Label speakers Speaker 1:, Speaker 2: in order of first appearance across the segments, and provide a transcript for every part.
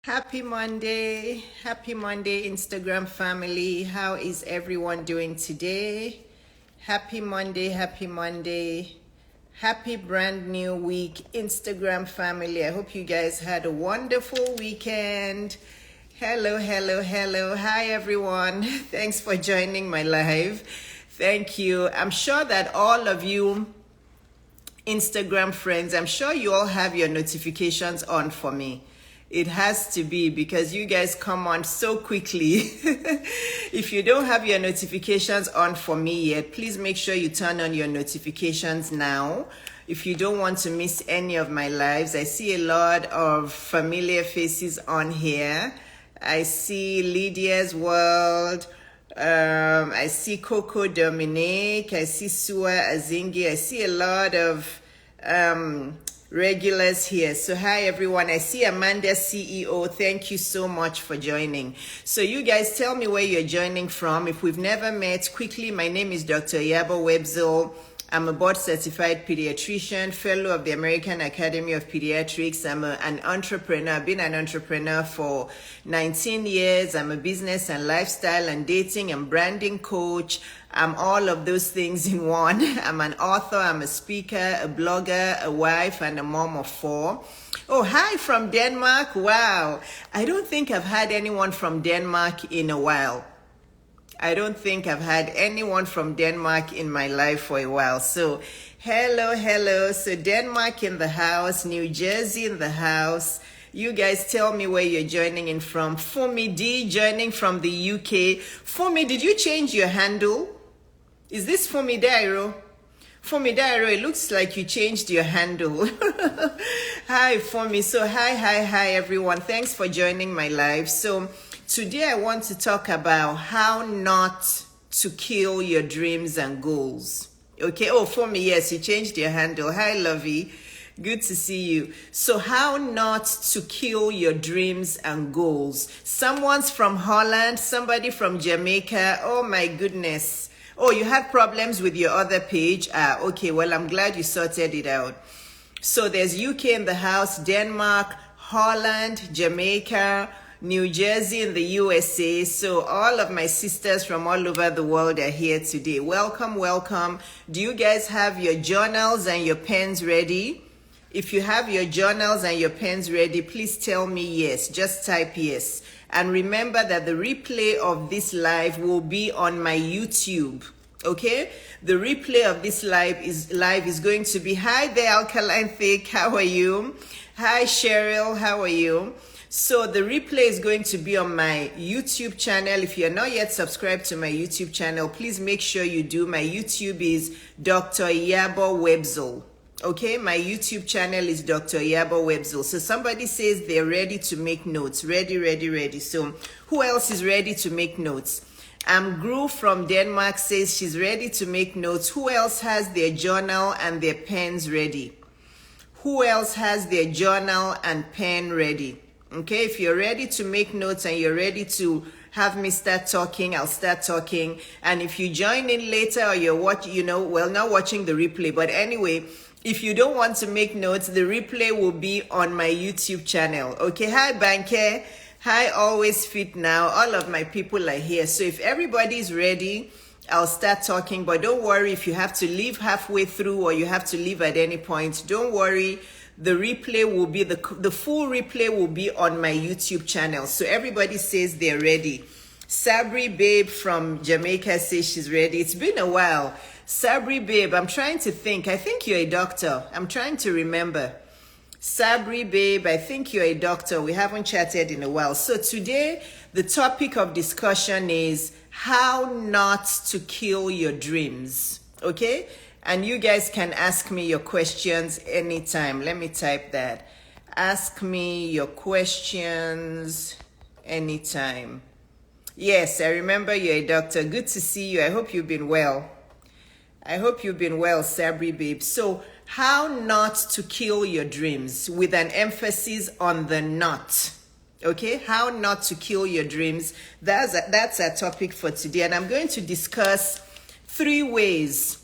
Speaker 1: Happy Monday, Instagram family. How is everyone doing today? Happy Monday, happy Monday. Happy brand new week, Instagram family. I hope you guys had a wonderful weekend. Hello, hello, hello. Hi, everyone. Thanks for joining my live. Thank you. I'm sure that all of you Instagram friends, I'm sure you all have your notifications on for me. It has to be because you guys come on so quickly. If you don't have your notifications on for me yet, please make sure you turn on your notifications now. If you don't want to miss any of my lives, I see a lot of familiar faces on here. I see Lydia's World. I see Coco Dominique. I see Sua Azingi. I see a lot of regulars here. So hi everyone. I see Amanda CEO. Thank you so much for joining. So you guys tell me where you're joining from. If we've never met, quickly, my name is Dr. Iyabo Webzel. I'm a board certified pediatrician, fellow of the American Academy of Pediatrics. I'm an entrepreneur. I've been an entrepreneur for 19 years. I'm a business and lifestyle and dating and branding coach. I'm all of those things in one. I'm an author, I'm a speaker, a blogger, a wife, and a mom of 4. Oh, hi from Denmark. Wow. I don't think I've had anyone from Denmark in a while. I don't think I've had anyone from Denmark in my life for a while. So, hello, hello. So, Denmark in the house, New Jersey in the house. You guys tell me where you're joining in from. Fumi D joining from the UK. Fumi, did you change your handle? Is this Fumi Dairo? Fumi Dairo, it looks like you changed your handle. Hi, Fumi. So, hi, everyone. Thanks for joining my live. So, today I want to talk about how not to kill your dreams and goals. Okay, oh, for me, yes, you changed your handle. Hi, Lovey. Good to see you. So how not to kill your dreams and goals. Someone's from Holland, somebody from Jamaica. Oh my goodness. Oh, you had problems with your other page? Okay, well, I'm glad you sorted it out. So there's UK in the house, Denmark, Holland, Jamaica, New Jersey in the USA. So all of my sisters from all over the world are here today. Welcome, welcome. Do you guys have your journals and your pens ready? If you have your journals and your pens ready, please tell me yes. Just type yes. And remember that the replay of this live will be on my YouTube. Okay? The replay of this live is going to be, hi there, Alkaline Thick. How are you? Hi, Cheryl. How are you? So the replay is going to be on my YouTube channel. If you're not yet subscribed to my YouTube channel, please make sure you do. My YouTube is Dr. Iyabo Webzel. Okay, my YouTube channel is Dr. Iyabo Webzel. So somebody says they're ready to make notes. Ready. So who else is ready to make notes? Gru from Denmark says she's ready to make notes. Who else has their journal and their pens ready? Who else has their journal and pen ready? Okay, if you're ready to make notes and you're ready to have me start talking, I'll start talking. And if you join in later or you're not watching the replay, but anyway, if you don't want to make notes, the replay will be on my YouTube channel. Okay, hi Banke. Hi Always Fit Now. All of my people are here. So if everybody's ready, I'll start talking. But don't worry if you have to leave halfway through or you have to leave at any point. Don't worry. The replay will be, the full replay will be on my YouTube channel. So everybody says they're ready. Sabri Babe from Jamaica says she's ready. It's been a while. Sabri Babe, I'm trying to think. I think you're a doctor. I'm trying to remember. Sabri Babe, I think you're a doctor. We haven't chatted in a while. So today, the topic of discussion is how not to kill your dreams. Okay? And you guys can ask me your questions anytime. Let me type that. Ask me your questions anytime. Yes, I remember you're a doctor. Good to see you. I hope you've been well. I hope you've been well, Sabri Babe. So, how not to kill your dreams with an emphasis on the not. Okay? How not to kill your dreams. That's our topic for today. And I'm going to discuss 3 ways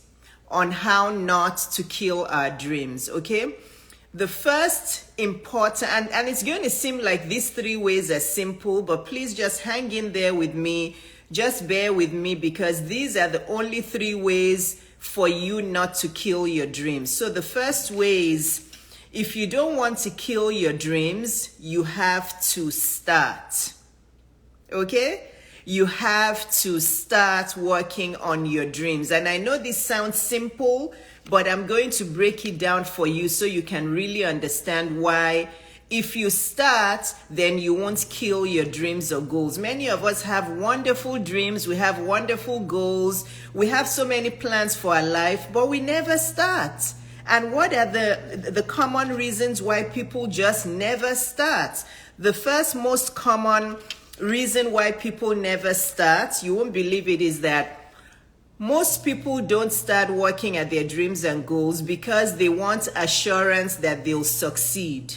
Speaker 1: on how not to kill our dreams, okay? The first important, and it's going to seem like these 3 ways are simple, but please just hang in there with me. Just bear with me, because these are the only 3 ways for you not to kill your dreams. So the first way is, if you don't want to kill your dreams, you have to start. Okay? You have to start working on your dreams. And I know this sounds simple, but I'm going to break it down for you so you can really understand why. If you start, then you won't kill your dreams or goals. Many of us have wonderful dreams. We have wonderful goals. We have so many plans for our life, but we never start. And what are the common reasons why people just never start? The first most common reason why people never start, you won't believe it, is that most people don't start working at their dreams and goals because they want assurance that they'll succeed.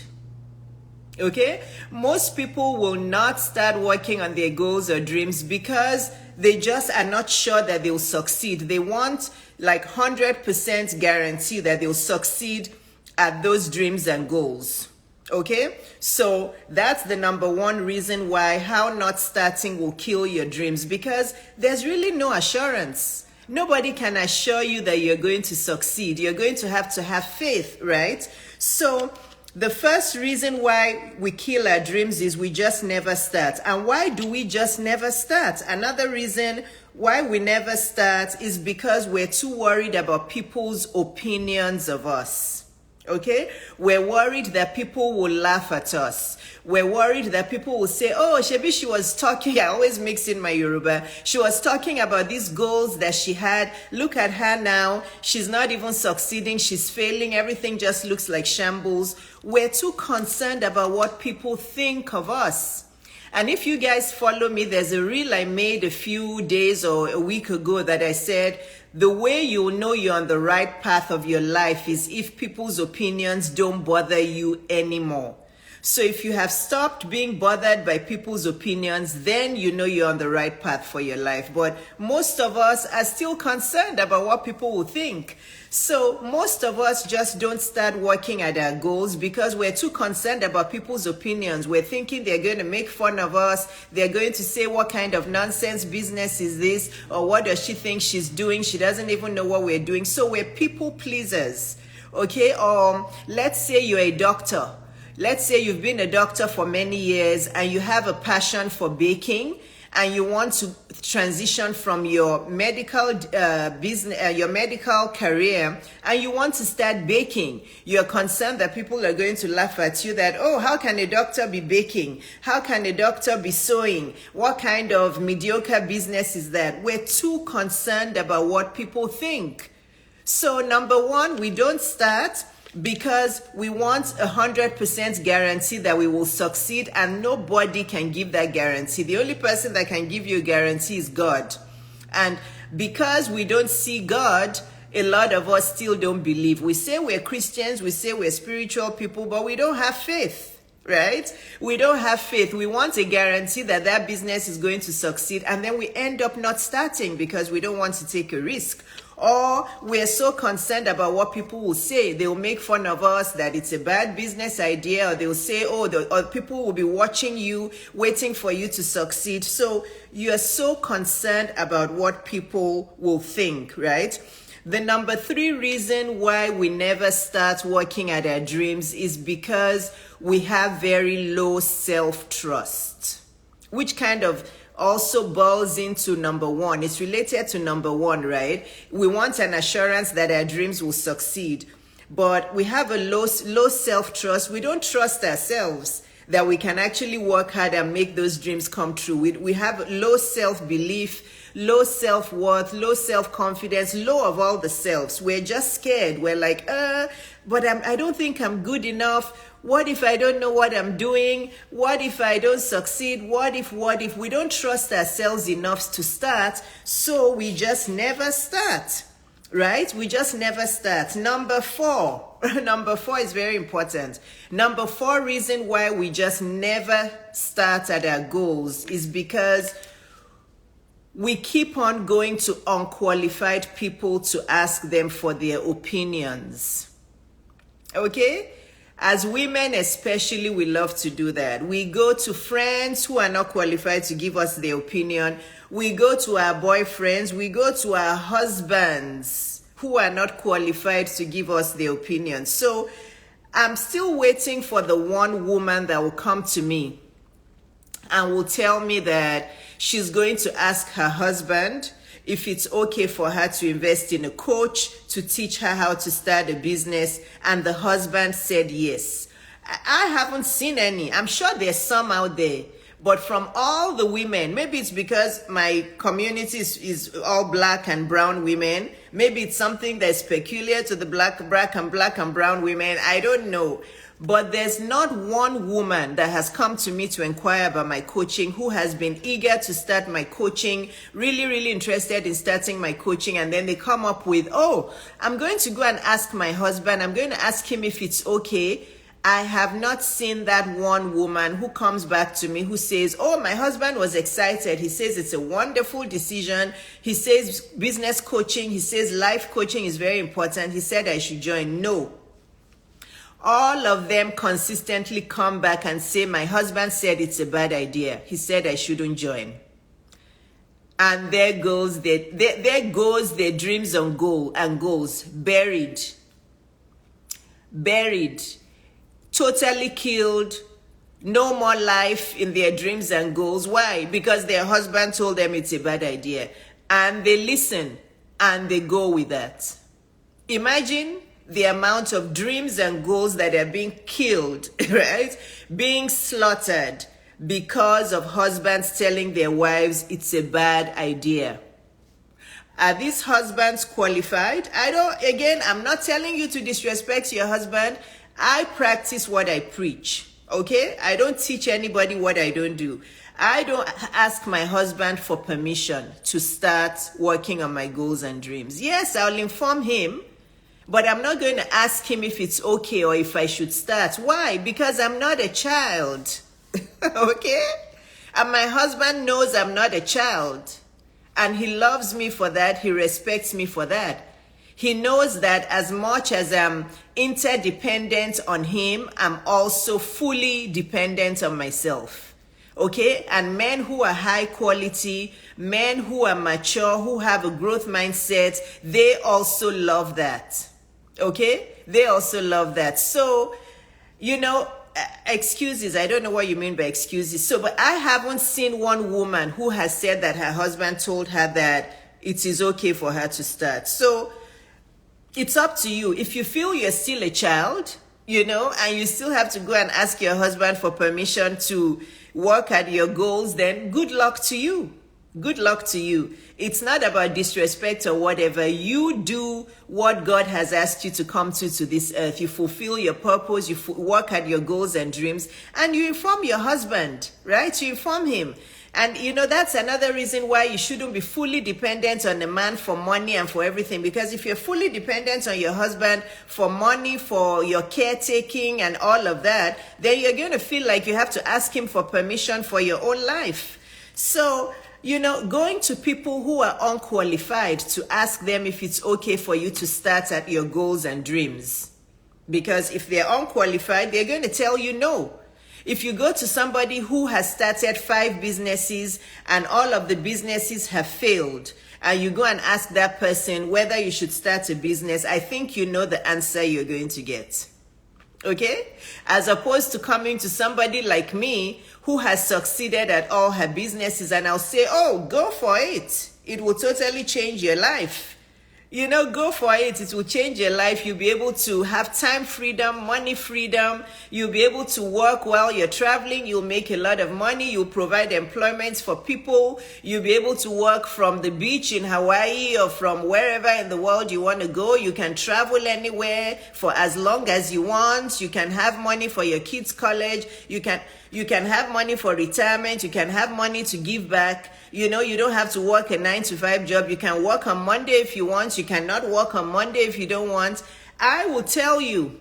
Speaker 1: Okay? Most people will not start working on their goals or dreams because they just are not sure that they'll succeed. They want like 100% guarantee that they'll succeed at those dreams and goals. Okay? So that's the number 1 reason why how not starting will kill your dreams, because there's really no assurance. Nobody can assure you that you're going to succeed. You're going to have faith, right? So the first reason why we kill our dreams is we just never start. And why do we just never start? Another reason why we never start is because we're too worried about people's opinions of us. Okay? We're worried that people will laugh at us. We're worried that people will say, oh, Shebi, she was talking, I always mix in my Yoruba. She was talking about these goals that she had. Look at her now. She's not even succeeding. She's failing. Everything just looks like shambles. We're too concerned about what people think of us. And if you guys follow me, there's a reel I made a few days or a week ago that I said, the way you'll know you're on the right path of your life is if people's opinions don't bother you anymore. So if you have stopped being bothered by people's opinions, then you know you're on the right path for your life. But most of us are still concerned about what people will think. So most of us just don't start working at our goals because we're too concerned about people's opinions. We're thinking they're going to make fun of us. They're going to say, what kind of nonsense business is this? Or what does she think she's doing? She doesn't even know what we're doing. So we're people pleasers. Okay? Let's say you're a doctor. Let's say you've been a doctor for many years and you have a passion for baking and you want to transition from your medical business, your medical career, and you want to start baking. You're concerned that people are going to laugh at you that, oh, how can a doctor be baking? How can a doctor be sewing? What kind of mediocre business is that? We're too concerned about what people think. So number 1, we don't start because we want 100% guarantee that we will succeed, and nobody can give that guarantee. The only person that can give you a guarantee is God. And because we don't see God, a lot of us still don't believe. We say we're Christians, we say we're spiritual people, but we don't have faith, right? We don't have faith. We want a guarantee that that business is going to succeed, and then we end up not starting because we don't want to take a risk. Or we're so concerned about what people will say. They'll make fun of us that it's a bad business idea, or they'll say, or people will be watching you, waiting for you to succeed. So you're so concerned about what people will think, right? The number 3 reason why we never start working at our dreams is because we have very low self-trust, which kind of also boils into number 1. It's related to number 1, right? We want an assurance that our dreams will succeed, but we have a low self-trust. We don't trust ourselves that we can actually work hard and make those dreams come true. We have low self-belief, low self-worth, low self-confidence, low of all the selves. We're just scared. We're like, but I don't think I'm good enough. What if I don't know what I'm doing? What if I don't succeed? What if? We don't trust ourselves enough to start, so we just never start, right? We just never start. Number 4 is very important. Number 4 reason why we just never start at our goals is because we keep on going to unqualified people to ask them for their opinions. Okay? As women especially, we love to do that. We go to friends who are not qualified to give us their opinion. We go to our boyfriends. We go to our husbands who are not qualified to give us their opinion. So I'm still waiting for the one woman that will come to me and will tell me that she's going to ask her husband if it's okay for her to invest in a coach to teach her how to start a business, and the husband said yes. I haven't seen any. I'm sure there's some out there, but from all the women, maybe it's because my community is all black and brown women. Maybe it's something that's peculiar to the black and brown women. I don't know. But there's not one woman that has come to me to inquire about my coaching who has been eager to start my coaching, really interested in starting my coaching, and then they come up with, oh, I'm going to go and ask my husband, I'm going to ask him if it's okay. I have not seen that one woman who comes back to me who says, oh, my husband was excited. He says it's a wonderful decision. He says business coaching, he says life coaching is very important. He said I should join. No. All of them consistently come back and say, my husband said it's a bad idea. He said I shouldn't join. And there goes their dreams and goals, buried, totally killed, no more life in their dreams and goals. Why? Because their husband told them it's a bad idea. And they listen and they go with that. Imagine the amount of dreams and goals that are being killed, right? Being slaughtered because of husbands telling their wives it's a bad idea. Are these husbands qualified? I'm not telling you to disrespect your husband. I practice what I preach, okay? I don't teach anybody what I don't do. I don't ask my husband for permission to start working on my goals and dreams. Yes, I'll inform him, but I'm not going to ask him if it's okay or if I should start. Why? Because I'm not a child. Okay? And my husband knows I'm not a child. And he loves me for that. He respects me for that. He knows that as much as I'm interdependent on him, I'm also fully dependent on myself. Okay? And men who are high quality, men who are mature, who have a growth mindset, they also love that. Okay? They also love that. So, excuses. I don't know what you mean by excuses. So, but I haven't seen one woman who has said that her husband told her that it is okay for her to start. So, it's up to you. If you feel you're still a child, and you still have to go and ask your husband for permission to work at your goals, then good luck to you. Good luck to you. It's not about disrespect or whatever. You do what God has asked you to come to this earth. You fulfill your purpose. You work at your goals and dreams. And you inform your husband, right? You inform him. And, that's another reason why you shouldn't be fully dependent on a man for money and for everything. Because if you're fully dependent on your husband for money, for your caretaking and all of that, then you're going to feel like you have to ask him for permission for your own life. So, going to people who are unqualified to ask them if it's okay for you to start at your goals and dreams. Because if they're unqualified, they're going to tell you no. If you go to somebody who has started 5 businesses and all of the businesses have failed, and you go and ask that person whether you should start a business, I think you know the answer you're going to get. Okay? As opposed to coming to somebody like me who has succeeded at all her businesses, and I'll say, oh, go for it. It will totally change your life. Go for it. It will change your life. You'll be able to have time freedom, money freedom. You'll be able to work while you're traveling. You'll make a lot of money. You'll provide employment for people. You'll be able to work from the beach in Hawaii or from wherever in the world you want to go. You can travel anywhere for as long as you want. You can have money for your kids' college. You can have money for retirement. You can have money to give back. You don't have to work a 9-to-5 job. You can work on Monday if you want. You cannot work on Monday if you don't want. I will tell you,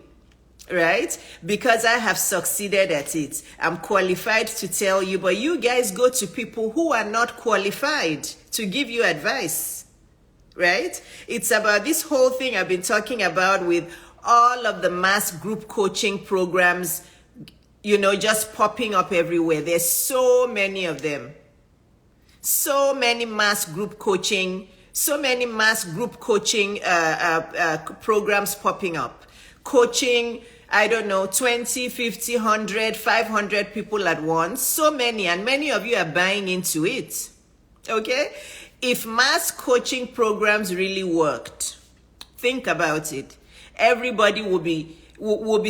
Speaker 1: right? Because I have succeeded at it. I'm qualified to tell you, but you guys go to people who are not qualified to give you advice, right? It's about this whole thing I've been talking about with all of the mass group coaching programs, just popping up everywhere. There's so many of them. So many mass group coaching programs popping up. Coaching, I don't know, 20, 50, 100, 500 people at once. So many, and many of you are buying into it. Okay? If mass coaching programs really worked, think about it. Everybody will be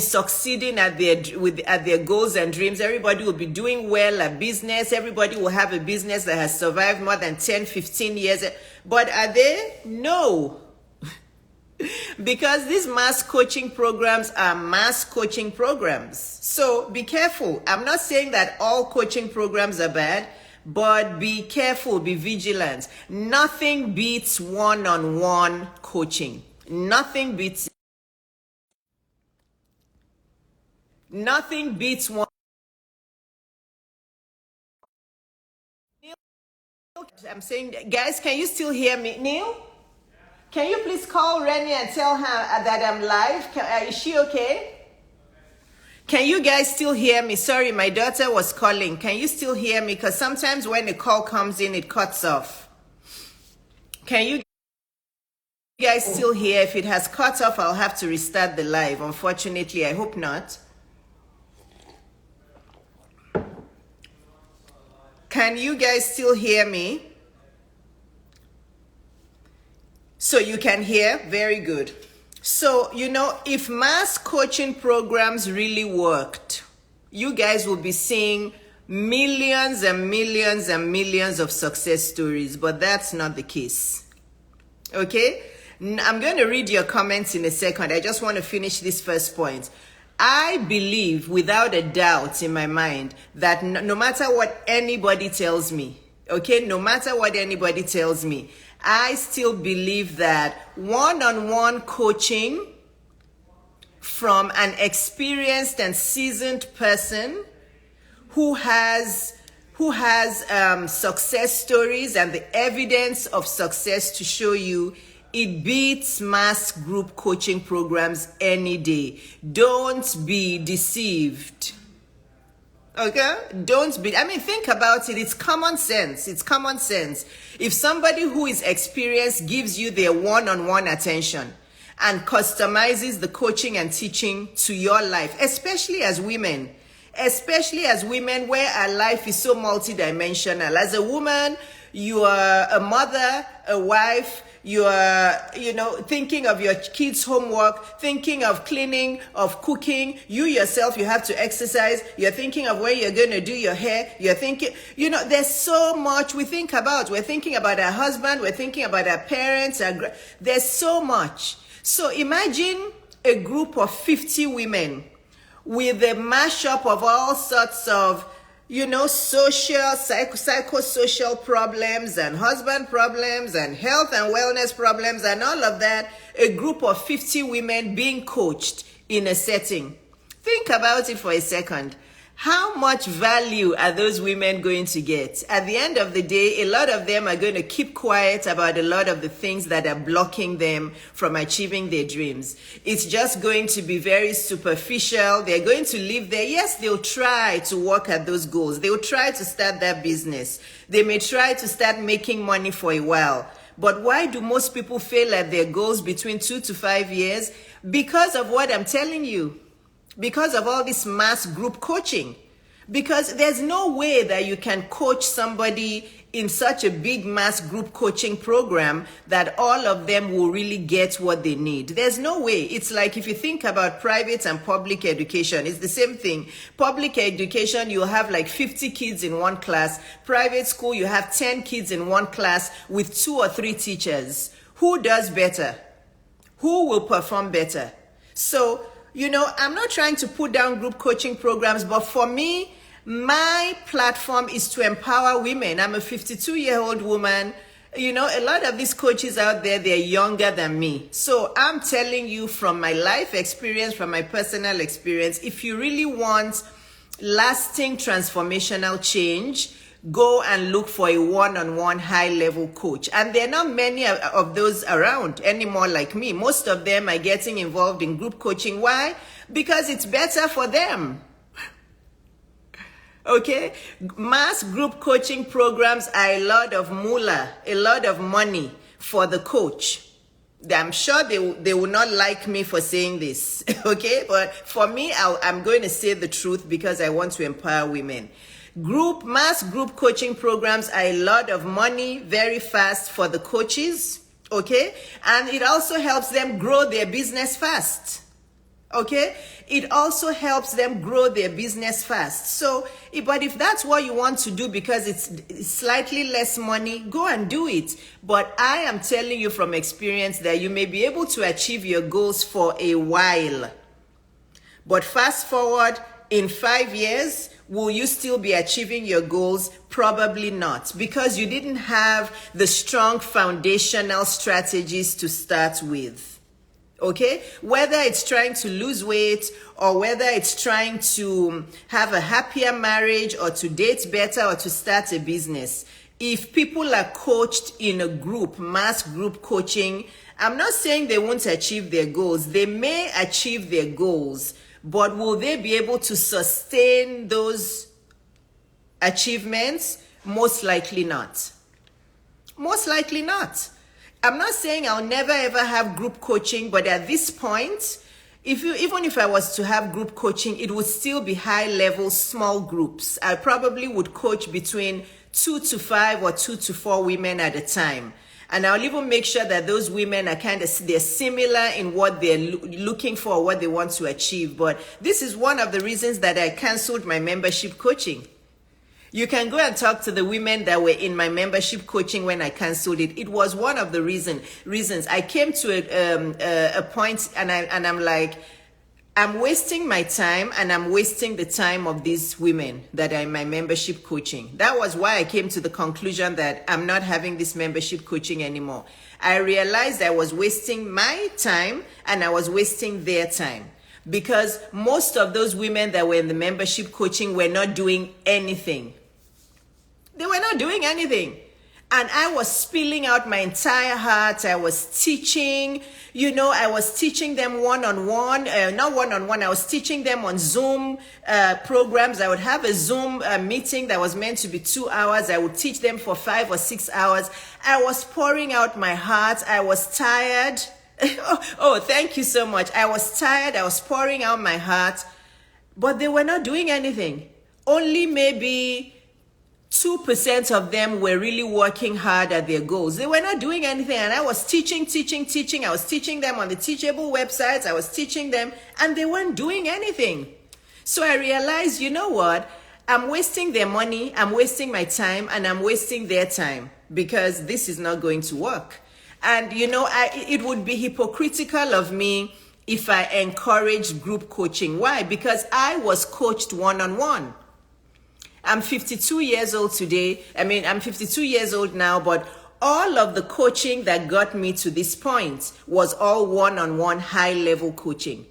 Speaker 1: succeeding at their goals and dreams. Everybody will be doing well at business. Everybody will have a business that has survived more than 10, 15 years. But are they? No. Because these mass coaching programs are mass coaching programs. So be careful. I'm not saying that all coaching programs are bad, but be careful, be vigilant. Nothing beats one-on-one coaching. Nothing beats one. I'm saying, guys, can you still hear me? Neil, can you please call Rennie and tell her that I'm live? Is she okay? Can you guys still hear me? Sorry, my daughter was calling. Can you still hear me? Because sometimes when a call comes in, it cuts off. Can you guys still hear? If it has cut off, I'll have to restart the live. Unfortunately, I hope not. Can you guys still hear me? So you can hear? Very good. So, if mass coaching programs really worked, you guys will be seeing millions and millions and millions of success stories, but that's not the case. Okay? I'm going to read your comments in a second. I just want to finish this first point. I believe without a doubt in my mind that no matter what anybody tells me, okay, no matter what anybody tells me, I still believe that one-on-one coaching from an experienced and seasoned person who has success stories and the evidence of success to show you, it beats mass group coaching programs any day. Don't be deceived. Okay? Think about it. It's common sense. It's common sense. If somebody who is experienced gives you their one-on-one attention and customizes the coaching and teaching to your life, especially as women where our life is so multidimensional. As a woman, you are a mother, a wife, you are, thinking of your kids' homework, thinking of cleaning, of cooking. You yourself, you have to exercise. You're thinking of where you're going to do your hair. You're thinking, there's so much we think about. We're thinking about our husband. We're thinking about our parents. There's so much. So imagine a group of 50 women with a mashup of all sorts of social, psychosocial problems and husband problems and health and wellness problems and all of that, a group of 50 women being coached in a setting. Think about it for a second. How much value are those women going to get? At the end of the day, a lot of them are going to keep quiet about a lot of the things that are blocking them from achieving their dreams. It's just going to be very superficial. They're going to live there. Yes, they'll try to work at those goals. They'll try to start that business. They may try to start making money for a while. But why do most people fail at their goals between 2 to 5 years? Because of what I'm telling you. Because of all this mass group coaching. Because there's no way that you can coach somebody in such a big mass group coaching program that all of them will really get what they need. There's no way. It's like if you think about private and public education, it's the same thing. Public education, you'll have like 50 kids in one class. Private school, you have 10 kids in one class with 2 or 3 teachers. Who does better? Who will perform better? So, I'm not trying to put down group coaching programs, but for me, my platform is to empower women. I'm a 52-year-old woman. A lot of these coaches out there, they're younger than me. So I'm telling you from my life experience, from my personal experience, if you really want lasting transformational change, go and look for a one-on-one high-level coach. And there are not many of those around anymore like me. Most of them are getting involved in group coaching. Why? Because it's better for them. Okay? Mass group coaching programs are a lot of moolah, a lot of money for the coach. I'm sure they will not like me for saying this, okay? But for me, I'm going to say the truth because I want to empower women. Mass group coaching programs are a lot of money very fast for the coaches, okay? And it also helps them grow their business fast, okay? It also helps them grow their business fast. So, but if that's what you want to do because it's slightly less money, go and do it. But I am telling you from experience that you may be able to achieve your goals for a while. But fast forward, in 5 years, will you still be achieving your goals? Probably not, because you didn't have the strong foundational strategies to start with. Okay? Whether it's trying to lose weight or whether it's trying to have a happier marriage or to date better or to start a business, if people are coached in a group, mass group coaching, I'm not saying they won't achieve their goals. They may achieve their goals, but will they be able to sustain those achievements? Most likely not. Most likely not. I'm not saying I'll never ever have group coaching, but at this point, even if I was to have group coaching, it would still be high level, small groups. I probably would coach between 2 to 5 or 2 to 4 women at a time. And I'll even make sure that those women are they're similar in what they're looking for, what they want to achieve. But this is one of the reasons that I canceled my membership coaching. You can go and talk to the women that were in my membership coaching when I canceled it. It was one of the reasons. I came to a point and I'm like, I'm wasting my time and I'm wasting the time of these women that are in my membership coaching. That was why I came to the conclusion that I'm not having this membership coaching anymore. I realized I was wasting my time and I was wasting their time, because most of those women that were in the membership coaching were not doing anything. They were not doing anything. And I was spilling out my entire heart. I was teaching, I was teaching them one-on-one, not one-on-one. I was teaching them on Zoom programs. I would have a Zoom meeting that was meant to be 2 hours. I would teach them for 5 or 6 hours. I was pouring out my heart. I was tired. Oh, thank you so much. I was tired. I was pouring out my heart, but they were not doing anything. Only maybe 2% of them were really working hard at their goals. They were not doing anything. And I was teaching. I was teaching them on the Teachable websites. I was teaching them and they weren't doing anything. So I realized, you know what? I'm wasting their money. I'm wasting my time and I'm wasting their time, because this is not going to work. And, it would be hypocritical of me if I encouraged group coaching. Why? Because I was coached one-on-one. I'm 52 years old today. I'm 52 years old now, but all of the coaching that got me to this point was all one-on-one high-level coaching.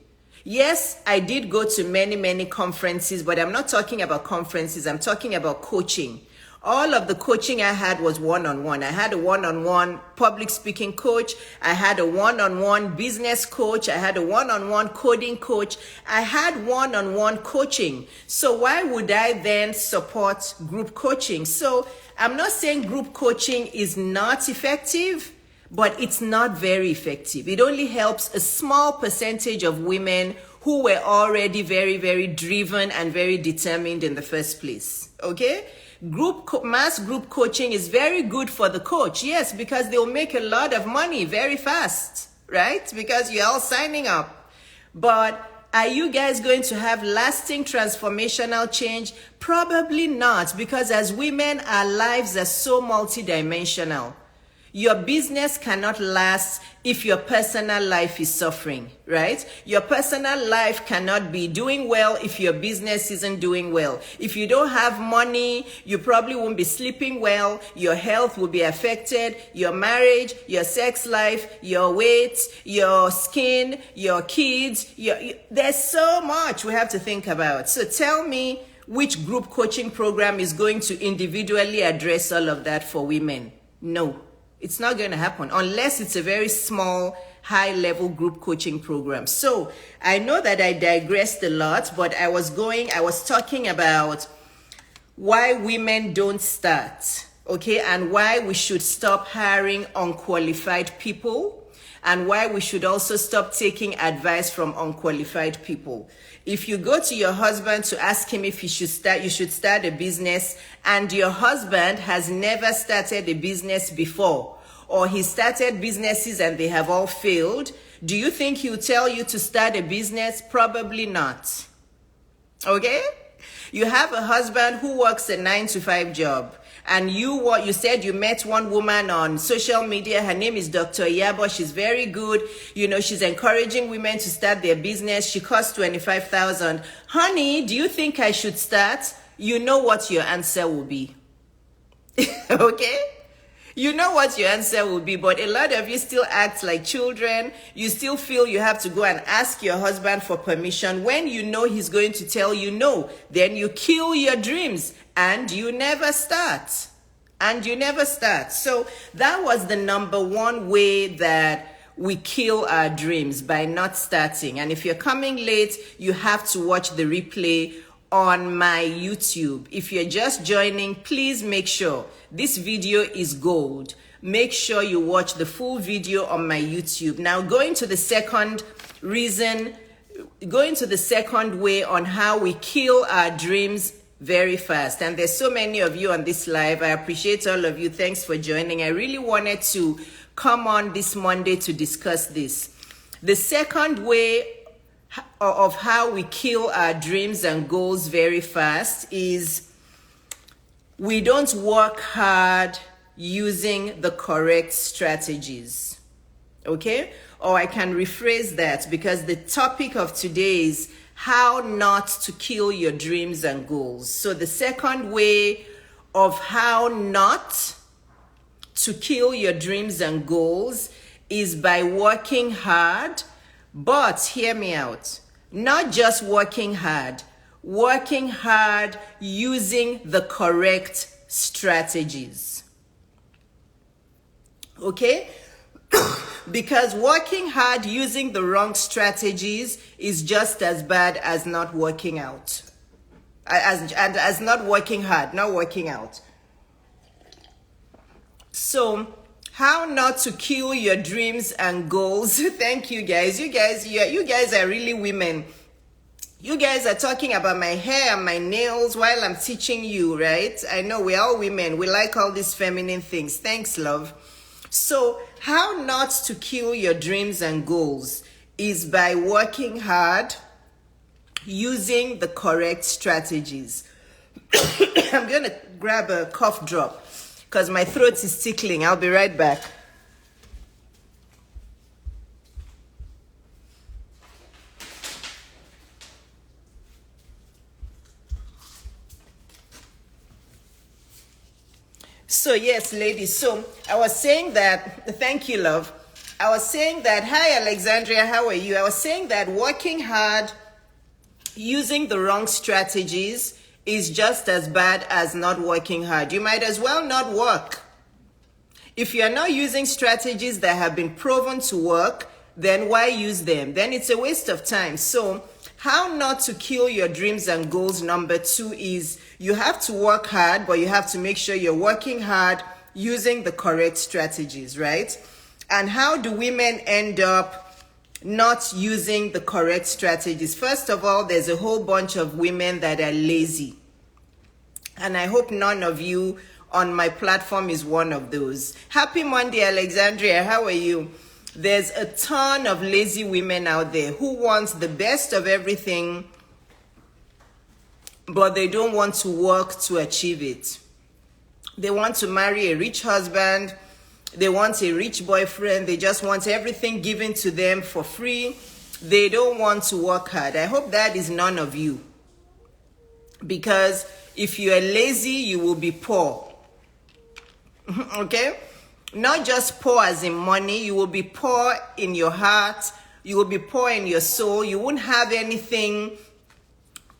Speaker 1: Yes, I did go to many, many conferences, but I'm not talking about conferences. I'm talking about coaching. All of the coaching I had was one-on-one. I had a one-on-one public speaking coach. I had a one-on-one business coach. I had a one-on-one coding coach. I had one-on-one coaching. So why would I then support group coaching? So I'm not saying group coaching is not effective, but it's not very effective. It only helps a small percentage of women who were already very, very driven and very determined in the first place. Okay? Mass group coaching is very good for the coach, yes, because they'll make a lot of money very fast, right? Because you're all signing up. But are you guys going to have lasting transformational change? Probably not, because as women, our lives are so multidimensional. Your business cannot last if your personal life is suffering, right? Your personal life cannot be doing well if your business isn't doing well. If you don't have money, you probably won't be sleeping well. Your health will be affected. Your marriage, your sex life, your weight, your skin, your kids. There's so much we have to think about. So tell me, which group coaching program is going to individually address all of that for women? No, it's not going to happen unless it's a very small, high-level group coaching program. So I know that I digressed a lot, but I was talking about why women don't start, okay, and why we should stop hiring unqualified people, and why we should also stop taking advice from unqualified people. If you go to your husband to ask him if you should start a business, and your husband has never started a business before, or he started businesses and they have all failed, do you think he'll tell you to start a business? Probably not. Okay? You have a husband who works a 9-to-5 job, and you said you met one woman on social media. Her name is Dr. Iyabo. She's very good. You know, she's encouraging women to start their business. She costs 25,000. Honey, do you think I should start? You know what your answer will be. Okay? You know what your answer will be, but a lot of you still act like children. You still feel you have to go and ask your husband for permission when you know he's going to tell you no. Then you kill your dreams and you never start. So that was the number one way that we kill our dreams, by not starting. And if you're coming late, you have to watch the replay on my YouTube. If you're just joining, please make sure this video is gold. Make sure you watch the full video on my YouTube. Now, going to the second way on how we kill our dreams very fast. And there's so many of you on this live. I appreciate all of you. Thanks for joining. I really wanted to come on this Monday to discuss this. The second way of how we kill our dreams and goals very fast is we don't work hard using the correct strategies. Okay? Or I can rephrase that, because the topic of today is how not to kill your dreams and goals. So the second way of how not to kill your dreams and goals is by working hard. But hear me out, not just working hard using the correct strategies. Okay? Because working hard using the wrong strategies is just as bad as not working out. As not working hard, not working out. So, how not to kill your dreams and goals. Thank you guys. You guys are really women. You guys are talking about my hair and my nails while I'm teaching you, right? I know we're all women. We like all these feminine things. Thanks, love. So, how not to kill your dreams and goals is by working hard using the correct strategies. I'm going to grab a cough drop because my throat is tickling. I'll be right back. So yes, ladies, so I was saying that, thank you, love. I was saying that, hi, Alexandria, how are you? I was saying that working hard using the wrong strategies is just as bad as not working hard. You might as well not work. If you're not using strategies that have been proven to work, then why use them? Then it's a waste of time. So how not to kill your dreams and goals, number 2, is you have to work hard, but you have to make sure you're working hard using the correct strategies, right? And how do women end up not using the correct strategies? First of all, there's a whole bunch of women that are lazy. And I hope none of you on my platform is one of those. Happy Monday, Alexandria. How are you? There's a ton of lazy women out there who want the best of everything, but they don't want to work to achieve it. They want to marry a rich husband. They want a rich boyfriend. They just want everything given to them for free. They don't want to work hard. I hope that is none of you. Because if you are lazy, you will be poor. Okay? Not just poor as in money, you will be poor in your heart, you will be poor in your soul, you won't have anything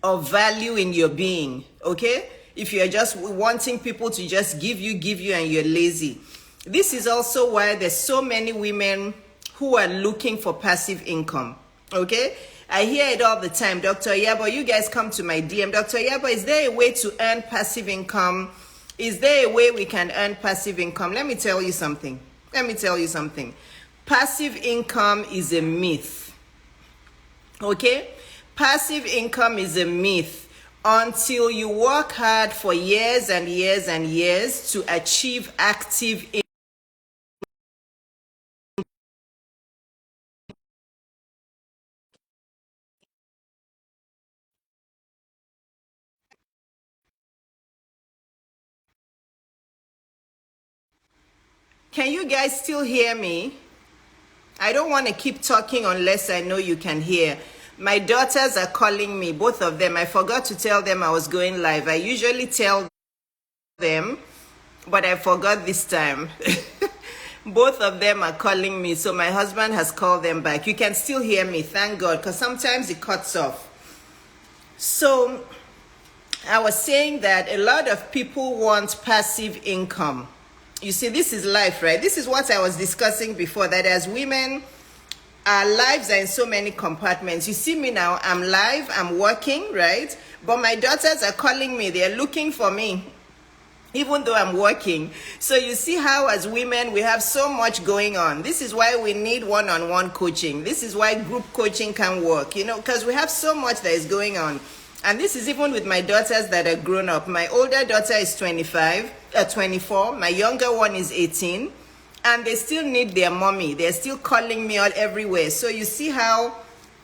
Speaker 1: of value in your being, okay? If you're just wanting people to just give you, and you're lazy. This is also why there's so many women who are looking for passive income, okay? I hear it all the time. Dr. Iyabo, you guys come to my DM. Dr. Iyabo, is there a way to earn passive income? Is there a way we can earn passive income? Let me tell you something. Passive income is a myth, okay? Passive income is a myth until you work hard for years and years and years to achieve active income. Can you guys still hear me? I don't want to keep talking unless I know you can hear. My daughters are calling me, both of them. I forgot to tell them I was going live. I usually tell them, but I forgot this time. Both of them are calling me, so my husband has called them back. You can still hear me, thank God, because sometimes it cuts off. So I was saying that a lot of people want passive income. You see, this is life, right? This is what I was discussing before, that as women, our lives are in so many compartments. You see me now, I'm live, I'm working, right? But my daughters are calling me, they're looking for me, even though I'm working. So you see how as women, we have so much going on. This is why we need one-on-one coaching. This is why group coaching can work, you know, because we have so much that is going on. And this is even with my daughters that are grown up. My older daughter is 24. My younger one is 18. And they still need their mommy. They're still calling me all everywhere. So you see how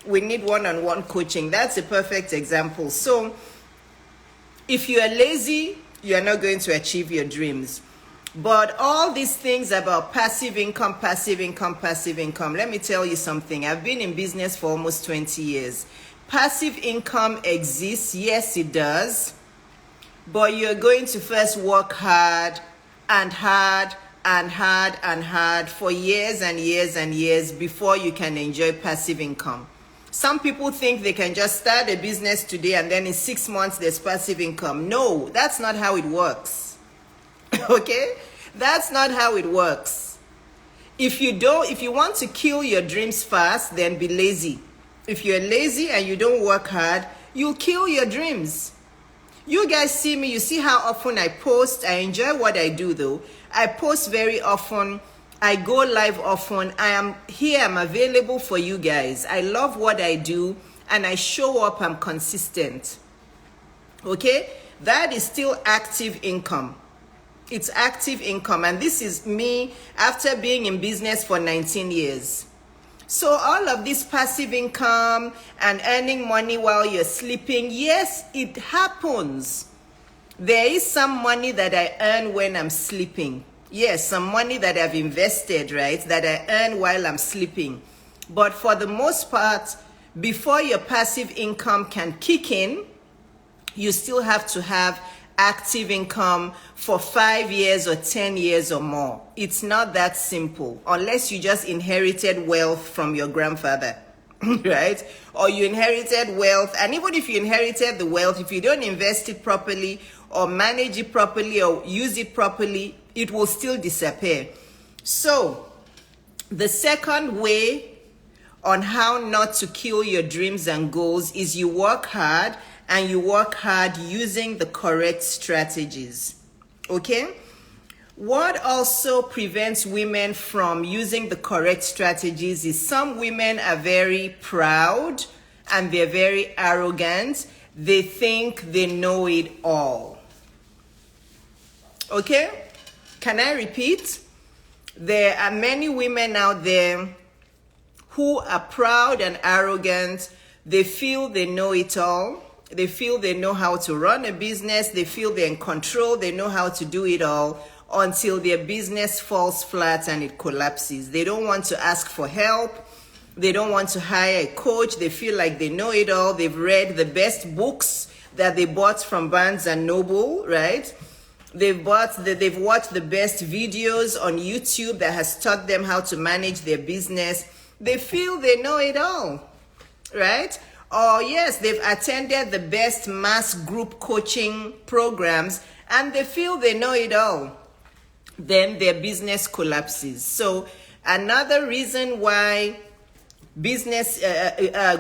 Speaker 1: we need one-on-one coaching. That's a perfect example. So if you are lazy, you are not going to achieve your dreams. But all these things about passive income, let me tell you something. I've been in business for almost 20 years. Passive income exists, yes it does, but you're going to first work hard for years and years and years before you can enjoy passive income. Some people think they can just start a business today and then in 6 months there's passive income. No, that's not how it works. Okay? That's not how it works. If you want to kill your dreams fast, then be lazy. If you're lazy and you don't work hard, you'll kill your dreams. You guys see me, you see how often I post. I enjoy what I do though. I post very often. I go live often. I am here, I'm available for you guys. I love what I do and I show up, I'm consistent. Okay? That is still active income. It's active income, and this is me after being in business for 19 years. So all of this passive income and earning money while you're sleeping, yes, it happens. There is some money that I earn when I'm sleeping. Yes, some money that I've invested, right, that I earn while I'm sleeping. But for the most part, before your passive income can kick in, you still have to have active income for 5 years or 10 years or more. It's not that simple unless you just inherited wealth from your grandfather, right? Or you inherited wealth, and even if you inherited the wealth, if you don't invest it properly or manage it properly or use it properly, it will still disappear. So the second way on how not to kill your dreams and goals is you work hard, and you work hard using the correct strategies. Okay? What also prevents women from using the correct strategies is some women are very proud and they're very arrogant. They think they know it all. Okay? Can I repeat? There are many women out there who are proud and arrogant. They feel they know it all. They feel they know how to run a business. They feel they're in control. They know how to do it all until their business falls flat and it collapses. They don't want to ask for help. They don't want to hire a coach. They feel like they know it all. They've read the best books that they bought from Barnes and Noble, right? They've watched the best videos on YouTube that has taught them how to manage their business. They feel they know it all, right? Or yes, they've attended the best mass group coaching programs and they feel they know it all. Then their business collapses. So another reason why business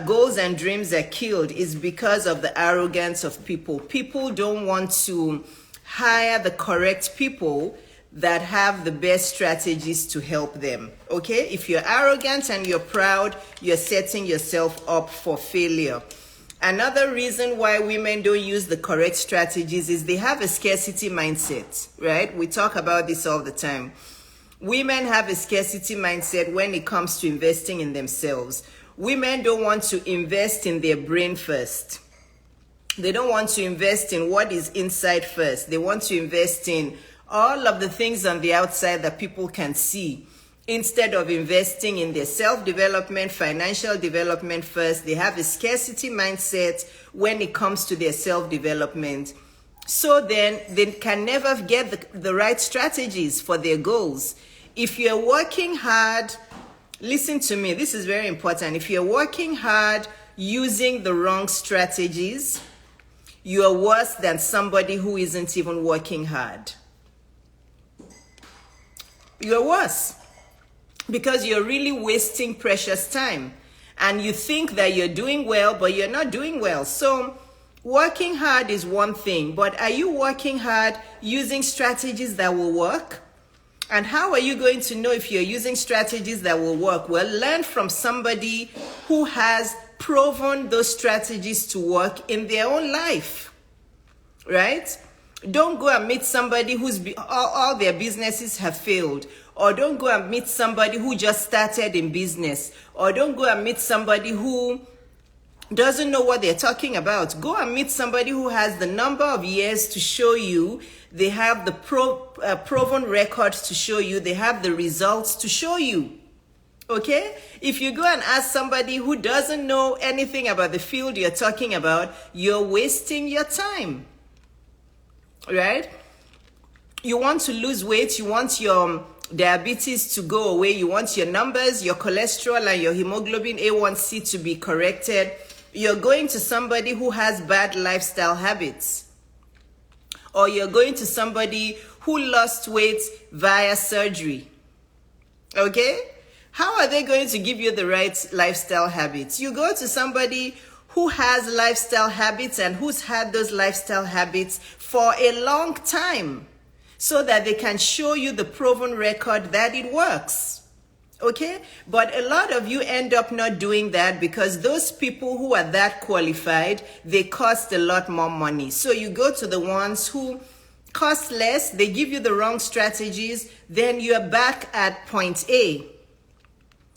Speaker 1: goals and dreams are killed is because of the arrogance of people. People don't want to hire the correct people that have the best strategies to help them. Okay? If you're arrogant and you're proud, you're setting yourself up for failure. Another reason why women don't use the correct strategies is they have a scarcity mindset, right? We talk about this all the time. Women have a scarcity mindset when it comes to investing in themselves. Women don't want to invest in their brain first. They don't want to invest in what is inside first. They want to invest in all of the things on the outside that people can see. Instead of investing in their self-development, financial development first, they have a scarcity mindset when it comes to their self-development. So then they can never get the right strategies for their goals. If you're working hard, listen to me, this is very important. If you're working hard using the wrong strategies, you're worse than somebody who isn't even working hard. You're worse because you're really wasting precious time and you think that you're doing well, but you're not doing well. So working hard is one thing, but are you working hard using strategies that will work? And how are you going to know if you're using strategies that will work? Well, learn from somebody who has proven those strategies to work in their own life, right? Don't go and meet somebody who's all their businesses have failed. Or don't go and meet somebody who just started in business. Or don't go and meet somebody who doesn't know what they're talking about. Go and meet somebody who has the number of years to show you. They have the proven records to show you. They have the results to show you. Okay? If you go and ask somebody who doesn't know anything about the field you're talking about, you're wasting your time. Right? You want to lose weight. You want your diabetes to go away. You want your numbers, your cholesterol, and your hemoglobin A1C to be corrected. You're going to somebody who has bad lifestyle habits. Or you're going to somebody who lost weight via surgery. Okay? How are they going to give you the right lifestyle habits? You go to somebody who has lifestyle habits and who's had those lifestyle habits for a long time so that they can show you the proven record that it works. Okay? But a lot of you end up not doing that because those people who are that qualified, they cost a lot more money. So you go to the ones who cost less, they give you the wrong strategies, then you're back at point A.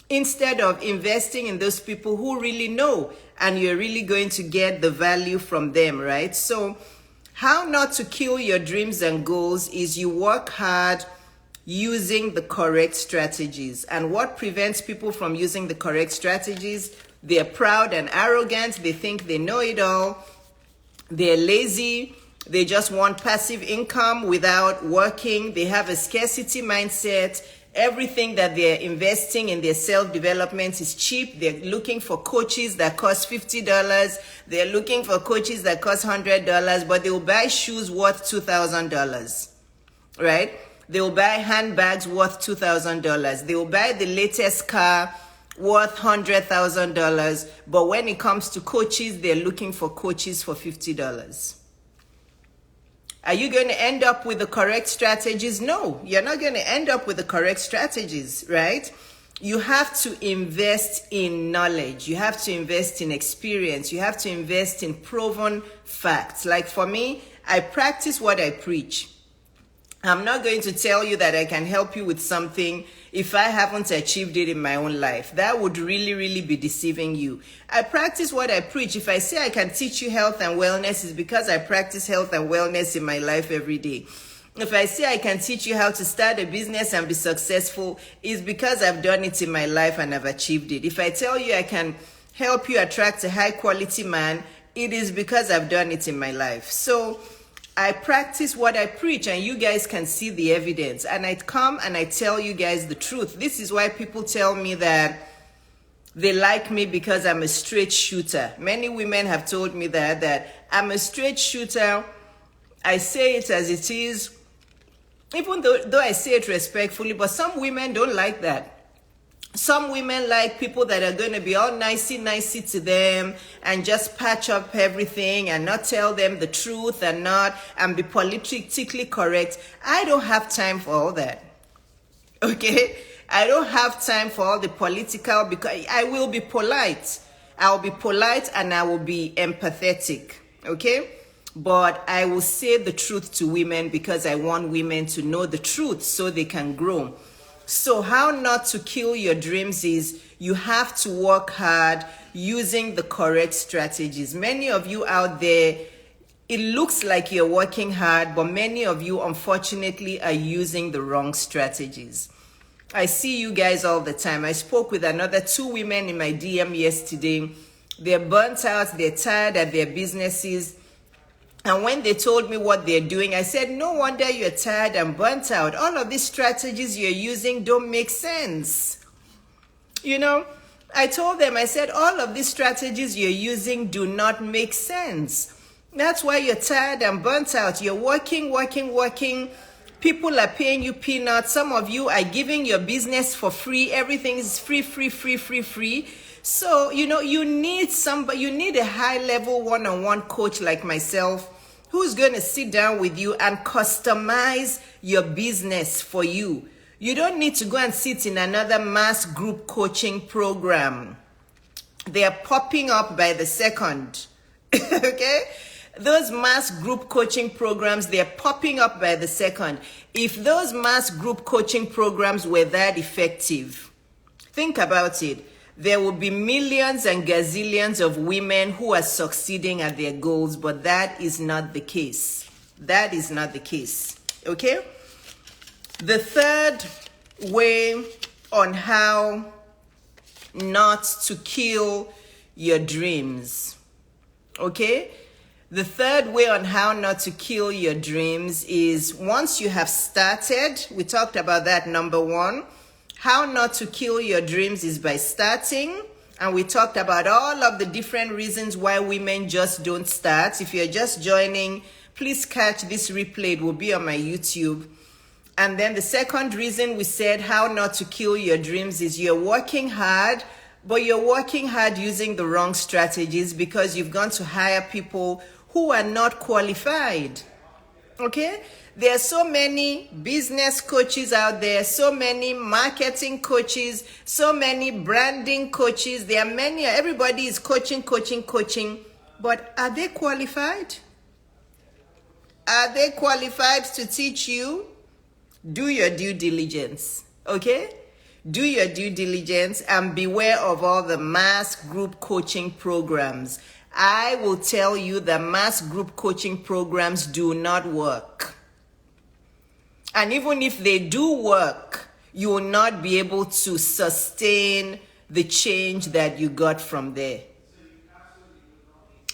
Speaker 1: Instead of investing in those people who really know and you're really going to get the value from them, right? So how not to kill your dreams and goals is you work hard using the correct strategies. And what prevents people from using the correct strategies? They're proud and arrogant. They think they know it all. They're lazy. They just want passive income without working. They have a scarcity mindset. Everything that they're investing in their self-development is cheap. They're looking for coaches that cost $50. They're looking for coaches that cost $100, but they'll buy shoes worth $2,000, right? They'll buy handbags worth $2,000. They'll buy the latest car worth $100,000. But when it comes to coaches, they're looking for coaches for $50. Are you going to end up with the correct strategies? No, you're not going to end up with the correct strategies, right? You have to invest in knowledge. You have to invest in experience. You have to invest in proven facts. Like for me, I practice what I preach. I'm not going to tell you that I can help you with something if I haven't achieved it in my own life. That would really, really be deceiving you. I practice what I preach. If I say I can teach you health and wellness, it's because I practice health and wellness in my life every day. If I say I can teach you how to start a business and be successful, it's because I've done it in my life and I've achieved it. If I tell you I can help you attract a high quality man, it is because I've done it in my life. So I practice what I preach and you guys can see the evidence. And I come and I tell you guys the truth. This is why people tell me that They like me because I'm a straight shooter. Many women have told me that I'm a straight shooter. I say it as it is, even though I say it respectfully, but some women don't like that. Some women like people that are going to be all nicey to them and just patch up everything and not tell them the truth and be politically correct. I don't have time for all that. Okay? I don't have time for all the political, because I will be polite. I'll be polite and I will be empathetic. Okay? But I will say the truth to women because I want women to know the truth so they can grow. So how not to kill your dreams is you have to work hard using the correct strategies. Many of you out there, it looks like you're working hard, but many of you, unfortunately, are using the wrong strategies. I see you guys all the time. I spoke with another 2 women in my DM yesterday. They're burnt out, they're tired at their businesses. And when they told me what they're doing, I said, no wonder you're tired and burnt out. All of these strategies you're using don't make sense. You know, I told them, I said, all of these strategies you're using do not make sense. That's why you're tired and burnt out. You're working. People are paying you peanuts. Some of you are giving your business for free. Everything is free. So, you know, you need a high-level one-on-one coach like myself who's going to sit down with you and customize your business for you. You don't need to go and sit in another mass group coaching program. They are popping up by the second. Okay? Those mass group coaching programs, they're popping up by the second. If those mass group coaching programs were that effective, think about it. There will be millions and gazillions of women who are succeeding at their goals, but that is not the case. That is not the case. Okay? The third way on how not to kill your dreams. Okay? The third way on how not to kill your dreams is once you have started, we talked about that, number 1. How not to kill your dreams is by starting. And we talked about all of the different reasons why women just don't start. If you're just joining, please catch this replay. It will be on my YouTube. And then the second reason we said how not to kill your dreams is you're working hard, but you're working hard using the wrong strategies because you've gone to hire people who are not qualified. Okay? There are so many business coaches out there, so many marketing coaches, so many branding coaches. There are many, everybody is coaching. But are they qualified? Are they qualified to teach you? Do your due diligence, okay? Do your due diligence and beware of all the mass group coaching programs. I will tell you that mass group coaching programs do not work. And even if they do work, you will not be able to sustain the change that you got from there.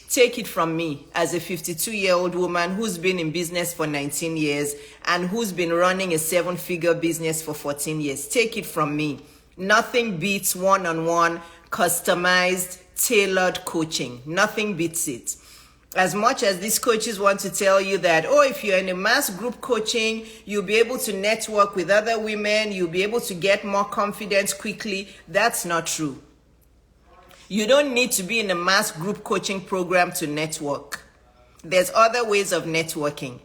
Speaker 1: Take it from me as a 52-year-old woman who's been in business for 19 years and who's been running a 7-figure business for 14 years. Take it from me. Nothing beats one-on-one, customized, tailored coaching. Nothing beats it. As much as these coaches want to tell you that, oh, if you're in a mass group coaching, you'll be able to network with other women, you'll be able to get more confidence quickly, that's not true. You don't need to be in a mass group coaching program to network. There's other ways of networking.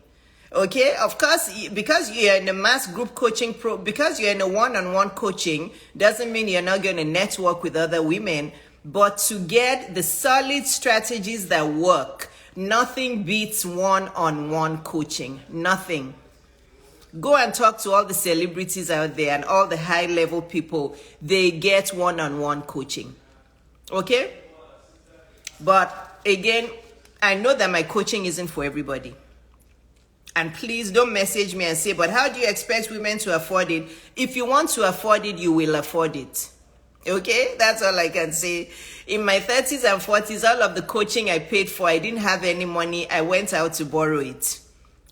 Speaker 1: Okay, of course, because you're in a mass group coaching, because you're in a one-on-one coaching, doesn't mean you're not going to network with other women. But to get the solid strategies that work, nothing beats one-on-one coaching. Nothing. Go and talk to all the celebrities out there and all the high-level people. They get one-on-one coaching. Okay? But again, I know that my coaching isn't for everybody. And please don't message me and say, but how do you expect women to afford it? If you want to afford it, you will afford it. Okay, that's all I can say. In my 30s and 40s, all of the coaching I paid for, I didn't have any money. I went out to borrow it.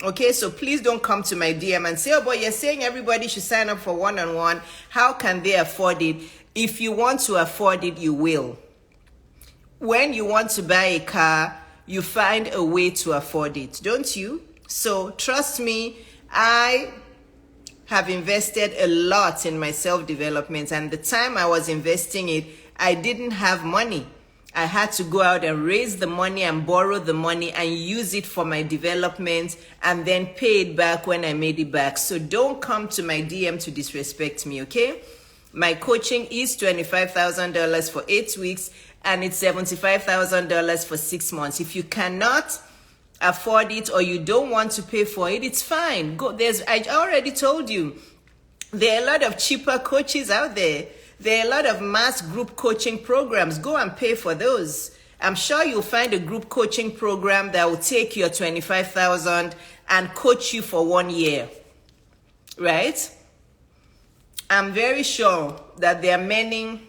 Speaker 1: Okay, so please don't come to my DM and say, oh, but you're saying everybody should sign up for one-on-one. How can they afford it? If you want to afford it, you will. When you want to buy a car, you find a way to afford it, don't you? So trust me, I have invested a lot in my self-development, and the time I was investing it, I didn't have money. I had to go out and raise the money and borrow the money and use it for my development and then pay it back when I made it back. So don't come to my DM to disrespect me, okay? My coaching is $25,000 for 8 weeks and it's $75,000 for 6 months. If you cannot afford it or you don't want to pay for it, it's fine. I already told you, there are a lot of cheaper coaches out there. There are a lot of mass group coaching programs. Go and pay for those. I'm sure you'll find a group coaching program that will take your $25,000 and coach you for 1 year, right? I'm very sure that there are many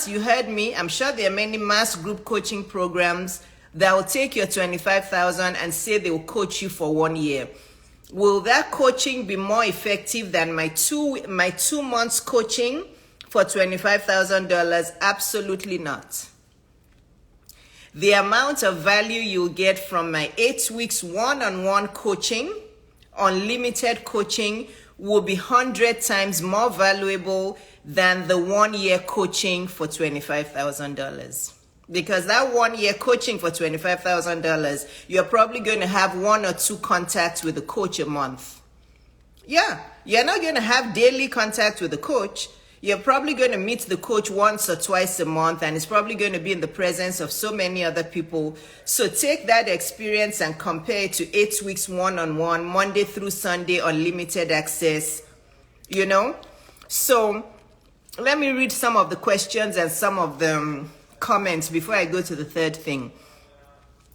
Speaker 1: you heard me, I'm sure there are many mass group coaching programs that will take your $25,000 and say they will coach you for 1 year. Will that coaching be more effective than my 2 months coaching for $25,000? Absolutely not. The amount of value you'll get from my 8 weeks one-on-one coaching, unlimited coaching, will be 100 times more valuable than the 1 year coaching for $25,000. Because that 1 year coaching for $25,000, you're probably going to have 1 or 2 contacts with the coach a month. Yeah, you're not going to have daily contact with the coach. You're probably going to meet the coach once or twice a month, and it's probably going to be in the presence of so many other people. So take that experience and compare it to 8 weeks one-on-one, Monday through Sunday, unlimited access, you know? So let me read some of the questions and some of the comments before I go to the third thing.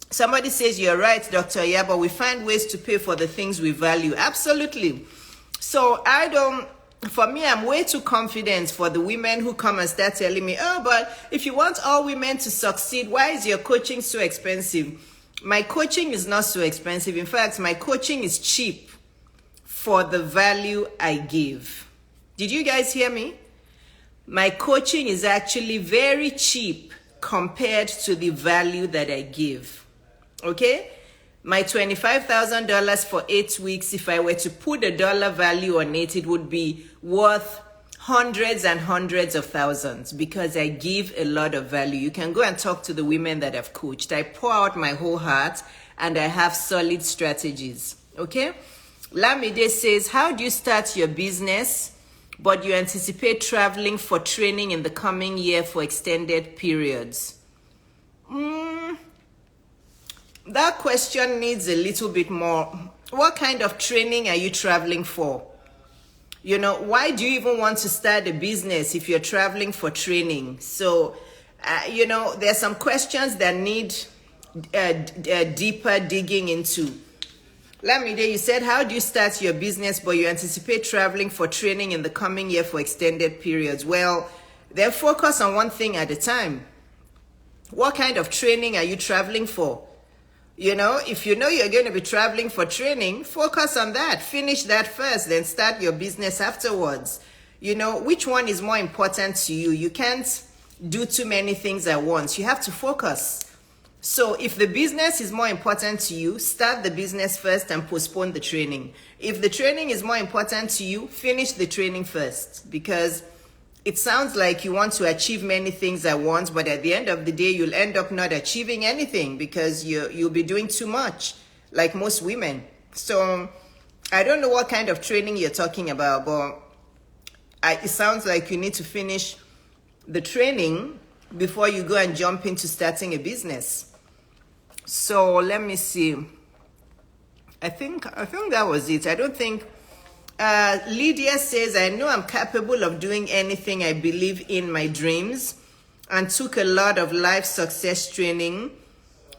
Speaker 1: Somebody says, you're right, Dr. Iyabo, we find ways to pay for the things we value. Absolutely. So for me, I'm way too confident for the women who come and start telling me, oh, but if you want all women to succeed, why is your coaching so expensive? My coaching is not so expensive. In fact, my coaching is cheap for the value I give. Did you guys hear me? My coaching is actually very cheap compared to the value that I give. Okay? My $25,000 for 8 weeks, if I were to put a dollar value on it, it would be worth hundreds and hundreds of thousands because I give a lot of value. You can go and talk to the women that I've coached. I pour out my whole heart and I have solid strategies. Okay? Lamide says, how do you start your business, but you anticipate traveling for training in the coming year for extended periods? That question needs a little bit more. What kind of training are you traveling for? You know, why do you even want to start a business if you're traveling for training? So, you know, there's some questions that need deeper digging into. Lamide, you said, how do you start your business, but you anticipate traveling for training in the coming year for extended periods? Well, then focus on one thing at a time. What kind of training are you traveling for? You know, if you know you're going to be traveling for training, focus on that. Finish that first, then start your business afterwards. You know, which one is more important to you? You can't do too many things at once. You have to focus. So if the business is more important to you, start the business first and postpone the training. If the training is more important to you, finish the training first, because it sounds like you want to achieve many things at once, but at the end of the day, you'll end up not achieving anything because you'll be doing too much, like most women. So I don't know what kind of training you're talking about, but it sounds like you need to finish the training before you go and jump into starting a business. So let me see. I think that was it. I don't think... Lydia says, I know I'm capable of doing anything I believe in my dreams and took a lot of life success training,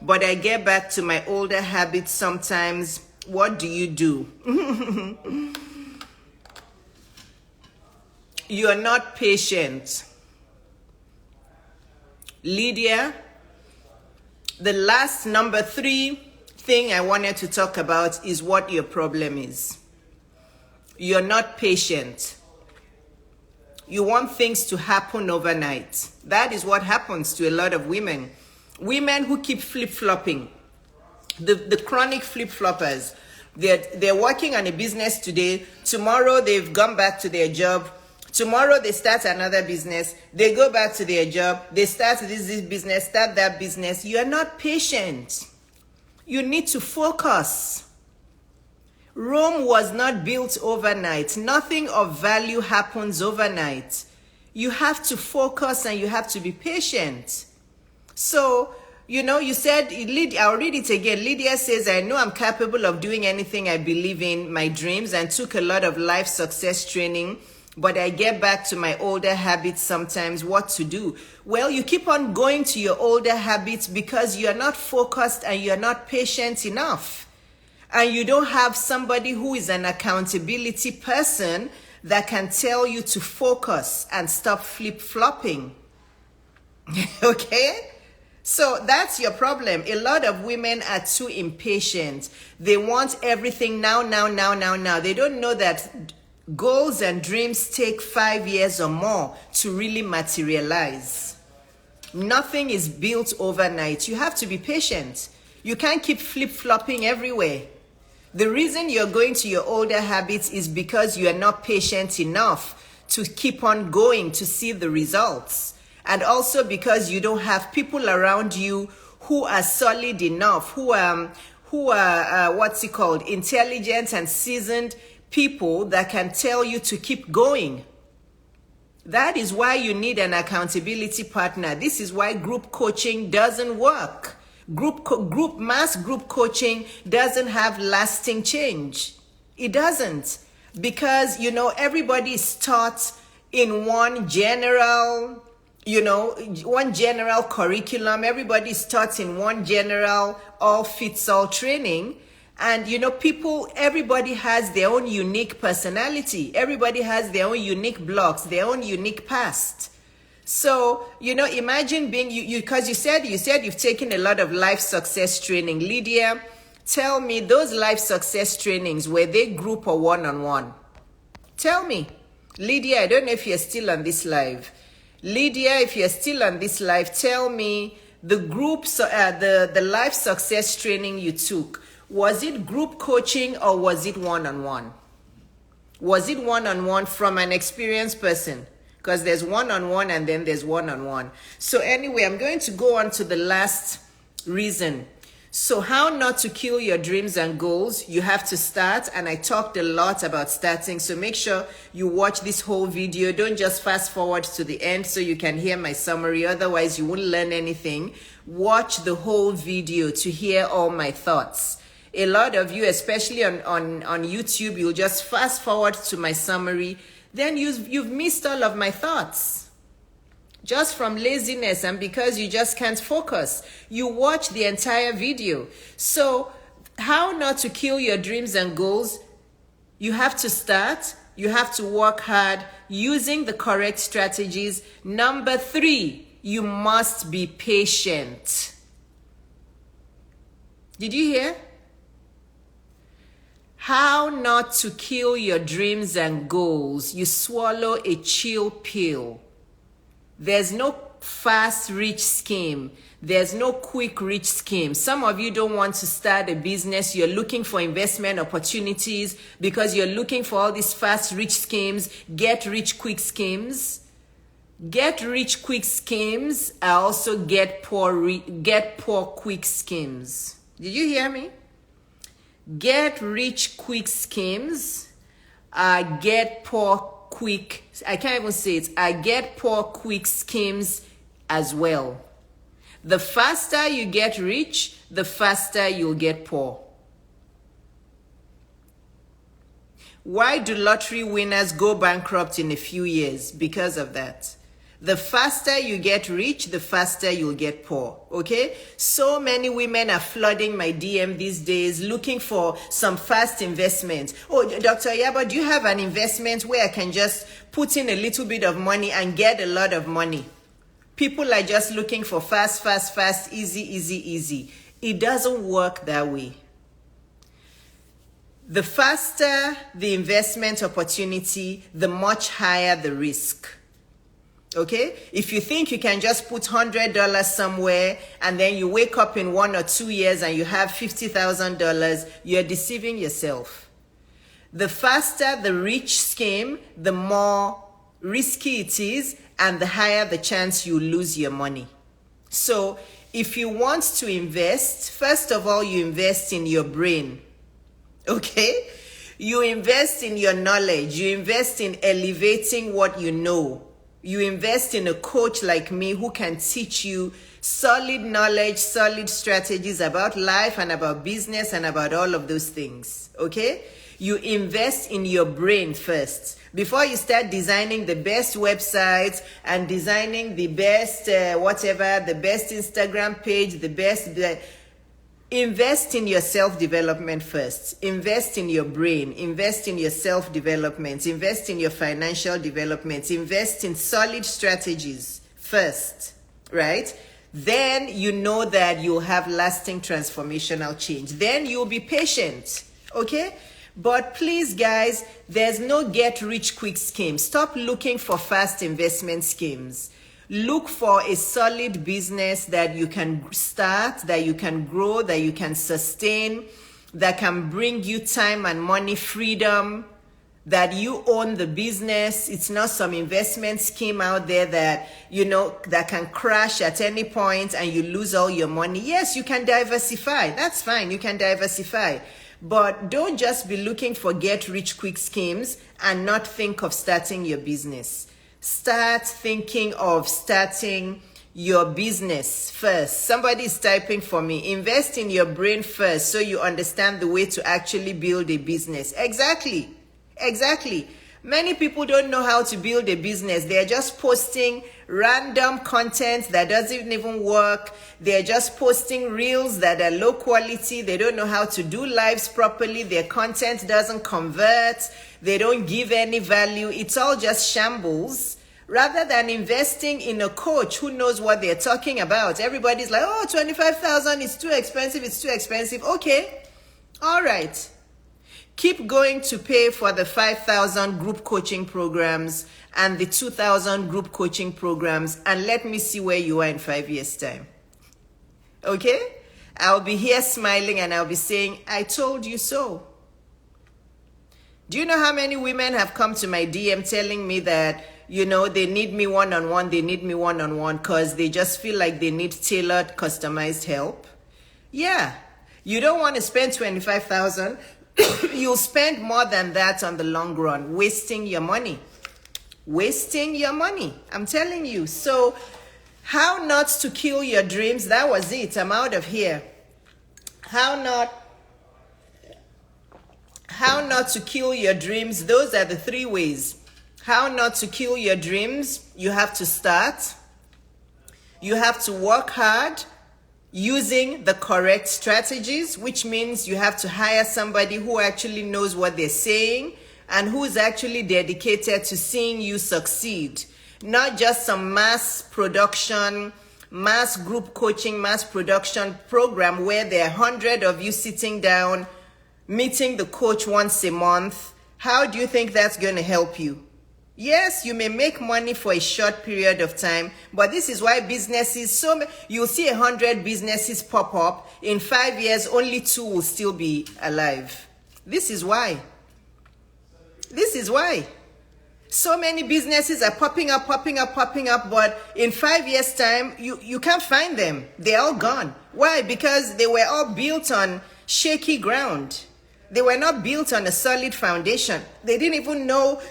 Speaker 1: but I get back to my older habits sometimes. What do you do? You're not patient. Lydia, the last number 3 thing I wanted to talk about is what your problem is. You're not patient. You want things to happen overnight. That is what happens to a lot of women. Women who keep flip-flopping. The chronic flip-floppers. They're working on a business today. Tomorrow they've gone back to their job. Tomorrow they start another business. They go back to their job. They start this business, start that business. You are not patient. You need to focus. Rome was not built overnight. Nothing of value happens overnight. You have to focus and you have to be patient. So, you said, I'll read it again. Lydia says, I know I'm capable of doing anything I believe in, my dreams, and took a lot of life success training, but I get back to my older habits sometimes. What to do? Well, you keep on going to your older habits because you're not focused and you're not patient enough. And you don't have somebody who is an accountability person that can tell you to focus and stop flip-flopping. Okay? So that's your problem. A lot of women are too impatient. They want everything now. They don't know that goals and dreams take 5 years or more to really materialize. Nothing is built overnight. You have to be patient. You can't keep flip-flopping everywhere. The reason you're going to your older habits is because you are not patient enough to keep on going to see the results. And also because you don't have people around you who are solid enough, who are intelligent and seasoned people that can tell you to keep going. That is why you need an accountability partner. This is why group coaching doesn't work. Mass group coaching doesn't have lasting change. It doesn't. Because, everybody is taught in one general curriculum. Everybody is taught in one general all-fits-all training. And, everybody has their own unique personality. Everybody has their own unique blocks, their own unique past. So, imagine being, because you said you've taken a lot of life success training. Lydia, tell me, those life success trainings, were they group or one-on-one? Tell me. Lydia, I don't know if you're still on this live. Lydia, if you're still on this live, tell me the groups, the life success training you took, was it group coaching or was it one-on-one? Was it one-on-one from an experienced person? Because there's one-on-one and then there's one-on-one. So anyway, I'm going to go on to the last reason. So how not to kill your dreams and goals? You have to start, and I talked a lot about starting, so make sure you watch this whole video. Don't just fast forward to the end so you can hear my summary, otherwise you won't learn anything. Watch the whole video to hear all my thoughts. A lot of you, especially on YouTube, you'll just fast forward to my summary, then you've missed all of my thoughts. Just from laziness and because you just can't focus. You watch the entire video. So how not to kill your dreams and goals? You have to start. You have to work hard using the correct strategies. Number 3, you must be patient. Did you hear? How not to kill your dreams and goals? You swallow a chill pill. There's no fast rich scheme. There's no quick rich scheme. Some of you don't want to start a business. You're looking for investment opportunities because you're looking for all these fast rich schemes, get rich quick schemes. Get rich quick schemes are also get poor quick schemes. Did you hear me? Get rich quick schemes get poor quick, I can't even say it, get poor quick schemes as well. The faster you get rich, the faster you'll get poor. Why do lottery winners go bankrupt in a few years? Because of that. The faster you get rich, the faster you'll get poor, okay? So many women are flooding my DM these days looking for some fast investment. Oh, Dr. Iyabo, do you have an investment where I can just put in a little bit of money and get a lot of money? People are just looking for fast, easy. It doesn't work that way. The faster the investment opportunity, the much higher the risk. Okay? If you think you can just put $100 somewhere and then you wake up in 1 or 2 years and you have $50,000, you're deceiving yourself. The faster the rich scheme, the more risky it is and the higher the chance you lose your money. So if you want to invest, first of all, you invest in your brain. Okay? You invest in your knowledge. You invest in elevating what you know. You invest in a coach like me who can teach you solid knowledge, solid strategies about life and about business and about all of those things. Okay? You invest in your brain first. Before you start designing the best websites and designing the best whatever, the best Instagram page, invest in your self-development first. Invest in your brain. Invest in your self-development. Invest in your financial development. Invest in solid strategies first, right? Then you know that you'll have lasting transformational change. Then you'll be patient, okay? But please, guys, there's no get-rich-quick scheme. Stop looking for fast investment schemes. Look for a solid business that you can start, that you can grow, that you can sustain, that can bring you time and money freedom, that you own the business. It's not some investment scheme out there that, that can crash at any point and you lose all your money. Yes, you can diversify. That's fine. You can diversify. But don't just be looking for get-rich-quick schemes and not think of starting your business. Start thinking of starting your business first. Somebody is typing for me. Invest in your brain first so you understand the way to actually build a business. Exactly. Many people don't know how to build a business. They're just posting random content that doesn't even work. They're just posting reels that are low quality. They don't know how to do lives properly. Their content doesn't convert. They don't give any value. It's all just shambles. Rather than investing in a coach who knows what they're talking about. Everybody's like, oh, 25,000 is too expensive. It's too expensive. Okay. All right. Keep going to pay for the 5,000 group coaching programs and the 2,000 group coaching programs, and let me see where you are in 5 years' time. Okay? I'll be here smiling and I'll be saying, I told you so. Do you know how many women have come to my DM telling me that, they need me one-on-one, because they just feel like they need tailored, customized help? Yeah. You don't want to spend 25,000. You'll spend more than that on the long run, wasting your money. I'm telling you. So, how not to kill your dreams? That was it. I'm out of here. How not to kill your dreams? Those are the 3 ways. How not to kill your dreams? You have to start. You have to work hard using the correct strategies, which means you have to hire somebody who actually knows what they're saying and who is actually dedicated to seeing you succeed. Not just some mass production, mass group coaching, mass production program where there are 100 of you sitting down, meeting the coach once a month. How do you think that's going to help you? Yes, you may make money for a short period of time, but this is why businesses, you'll see 100 businesses pop up. In 5 years, only 2 will still be alive. This is why. So many businesses are popping up, but in 5 years' time, you can't find them. They're all gone. Why? Because they were all built on shaky ground. They were not built on a solid foundation. They didn't even know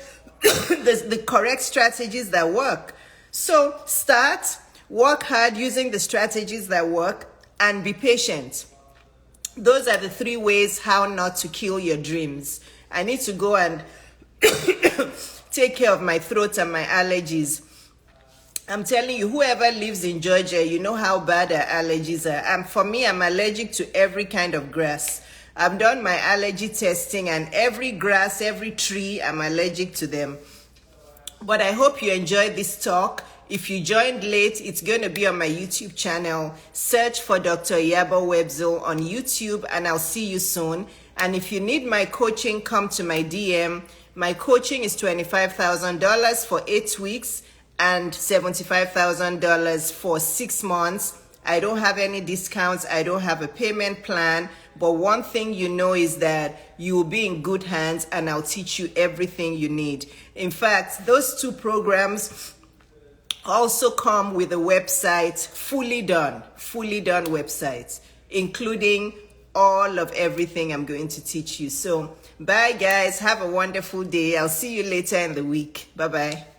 Speaker 1: the correct strategies that work. So start, work hard using the strategies that work, and be patient. Those are the 3 ways how not to kill your dreams. I need to go and take care of my throat and my allergies. I'm telling you, whoever lives in Georgia, you know how bad our allergies are. And for me, I'm allergic to every kind of grass. I've done my allergy testing, and every grass, every tree, I'm allergic to them. But I hope you enjoyed this talk. If you joined late, it's going to be on my YouTube channel. Search for Dr. Iyabo Webzil on YouTube, and I'll see you soon. And if you need my coaching, come to my DM. My coaching is $25,000 for 8 weeks and $75,000 for 6 months. I don't have any discounts. I don't have a payment plan. But one thing you know is that you will be in good hands, and I'll teach you everything you need. In fact, those 2 programs also come with a website, fully done website, including all of everything I'm going to teach you. So bye guys, have a wonderful day. I'll see you later in the week. Bye bye.